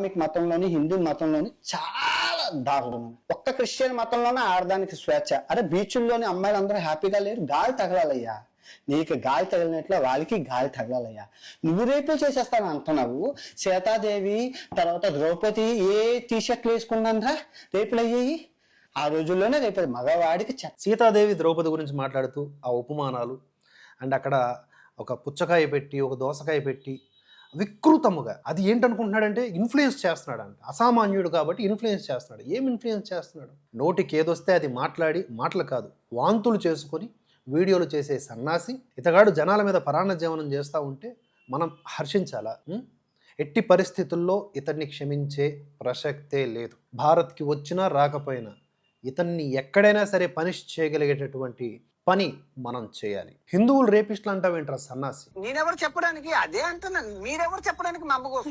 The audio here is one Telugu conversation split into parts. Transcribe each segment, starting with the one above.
ఇస్లామిక్ మతంలోని, హిందూ మతంలోని చాలా దారుణం. ఒక్క క్రిస్టియన్ మతంలోనే ఆడదానికి స్వేచ్ఛ. అరే బీచుల్లోని అమ్మాయిలందరూ హ్యాపీగా లేరు, గాలి తగలాలయ్యా. నీకు గాలి తగిలినట్లే వాళ్ళకి గాలి తగలాలయ్యా. నువ్వు రేపు చేసేస్తాను అంటున్నావు. సీతాదేవి తర్వాత ద్రౌపది ఏ టీషర్ట్లు వేసుకున్నాంద్రా రేపులు అయ్యాయి. ఆ రోజుల్లోనే రేపు మగవాడికి సీతాదేవి ద్రౌపది గురించి మాట్లాడుతూ ఆ ఉపమానాలు అండ్ అక్కడ ఒక పుచ్చకాయ పెట్టి ఒక దోసకాయ పెట్టి వికృతముగా అది ఏంటనుకుంటున్నాడంటే ఇన్ఫ్లుయెన్స్ చేస్తున్నాడు అంట. అసామాన్యుడు కాబట్టి ఇన్ఫ్లుయెన్స్ చేస్తున్నాడు. ఏం ఇన్ఫ్లుయెన్స్ చేస్తున్నాడు? నోటికి ఏదొస్తే అది మాట్లాడి, మాటలు కాదు వాంతులు చేసుకొని వీడియోలు చేసే సన్నాసి ఇతగాడు జనాల మీద పరాన్న జీవనం చేస్తూ ఉంటే మనం హర్షించాలా? ఎట్టి పరిస్థితుల్లో ఇతన్ని క్షమించే ప్రసక్తే లేదు. భారత్కి వచ్చినా రాకపోయినా ఇతన్ని ఎక్కడైనా సరే పనిష్ చేయగలిగేటటువంటి పని మనం చేయాలి. హిందువులు రేపిస్టులు అంటావేంట్రా సన్నాసి? నేనెవరు చెప్పడానికి? అదే అంటున్నాను. మీరెవరు చెప్పడానికి? మా అమ్మ కోసం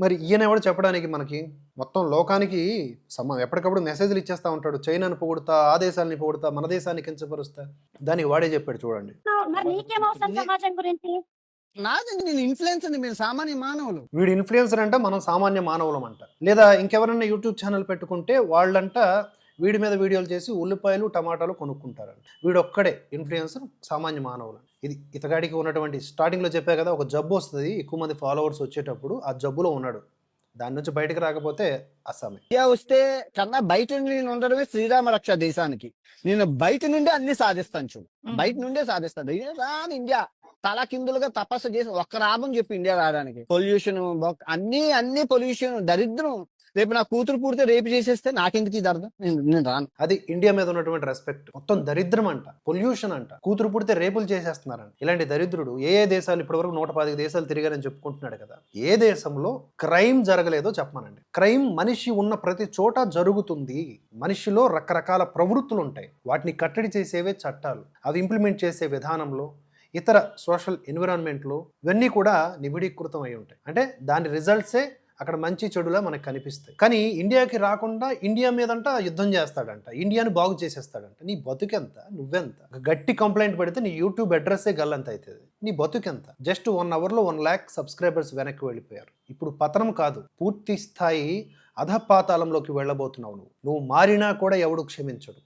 మరి ఈయన ఎవరు చెప్పడానికి? మనకి మొత్తం లోకానికి ఎప్పటికప్పుడు మెసేజ్లు ఇచ్చేస్తా ఉంటాడు. చైనాను పొగుడుతా, ఆ దేశాలని పొగుడుతా, మన దేశాన్ని కించపరుస్తా. దానికి వాడే చెప్పాడు చూడండి. నాది నేను ఇన్ఫ్లుయెన్స్ అండి, మీరు సామాన్య మానవులు. వీడు ఇన్ఫ్లుయెన్సర్ అంట, మనం సామాన్య మానవులం అంట. లేదా ఇంకెవరన్నా యూట్యూబ్ ఛానల్ పెట్టుకుంటే వాళ్ళంట వీడి మీద వీడియోలు చేసి ఉల్లిపాయలు టమాటాలు కొనుక్కుంటారంట. వీడు ఒక్కడే ఇన్ఫ్లుయెన్సర్, సామాన్య మానవులు. ఇది ఇతగాడికి ఉన్నటువంటి స్టార్టింగ్లో చెప్పా కదా, ఒక జబ్బు వస్తుంది, ఎక్కువ మంది ఫాలోవర్స్ వచ్చేటప్పుడు ఆ జబ్బులో ఉన్నాడు. దాని నుంచి బయటకు రాకపోతే అస్సామే. ఇండియా వస్తే కన్నా బయట నుండి నేను ఉండడమే శ్రీరామ రక్ష దేశానికి. నేను బయట నుండే అన్ని సాధిస్తాను. చూడు, బయట నుండే సాధిస్తాను. రాని ఇండియా తల కిందులుగా తపస్సు చేసి ఒక్క రాబం చెప్పి ఇండియా రావడానికి. పొల్యూషన్ అన్ని పొల్యూషన్ దరిద్రం. రేపు నా కూతురు పూర్తి రేపు చేసేస్తే నాకెందుకు ఇది అర్థం? నేను రాను. అది ఇండియా మీద ఉన్నటువంటి రెస్పెక్ట్. మొత్తం దరిద్రం అంట, పొల్యూషన్ అంట, కూతురు పుడితే రేపులు చేసేస్తున్నారంట. ఇలాంటి దరిద్రుడు ఏ దేశాలు ఇప్పటివరకు 115 దేశాలు తిరిగారని చెప్పుకుంటున్నాడు కదా. ఏ దేశంలో క్రైమ్ జరగలేదో చెప్పమనండి. క్రైమ్ మనిషి ఉన్న ప్రతి చోట జరుగుతుంది. మనిషిలో రకరకాల ప్రవృత్తులు ఉంటాయి. వాటిని కట్టడి చేసేవే చట్టాలు. అవి ఇంప్లిమెంట్ చేసే విధానంలో, ఇతర సోషల్ ఎన్విరాన్మెంట్లో ఇవన్నీ కూడా నిబిడీకృతం అయి ఉంటాయి. అంటే దాని రిజల్ట్సే అక్కడ మంచి చెడులా మనకు కనిపిస్తాయి. కానీ ఇండియాకి రాకుండా ఇండియా మీదంట యుద్ధం చేస్తాడంట, ఇండియాని బాగు చేసేస్తాడంట. నీ బతుకెంత? నువ్వెంత? గట్టి కంప్లైంట్ పెడితే నీ యూట్యూబ్ అడ్రస్సే గల్లంత అవుతుంది. నీ బతుకెంత? జస్ట్ 1 అవర్లో 1 lakh సబ్స్క్రైబర్స్ వెనక్కి వెళ్ళిపోయారు. ఇప్పుడు పతనం కాదు, పూర్తి స్థాయి అధపాతాళంలోకి వెళ్ళబోతున్నావు. నువ్వు మారినా కూడా ఎవడు క్షమించడు.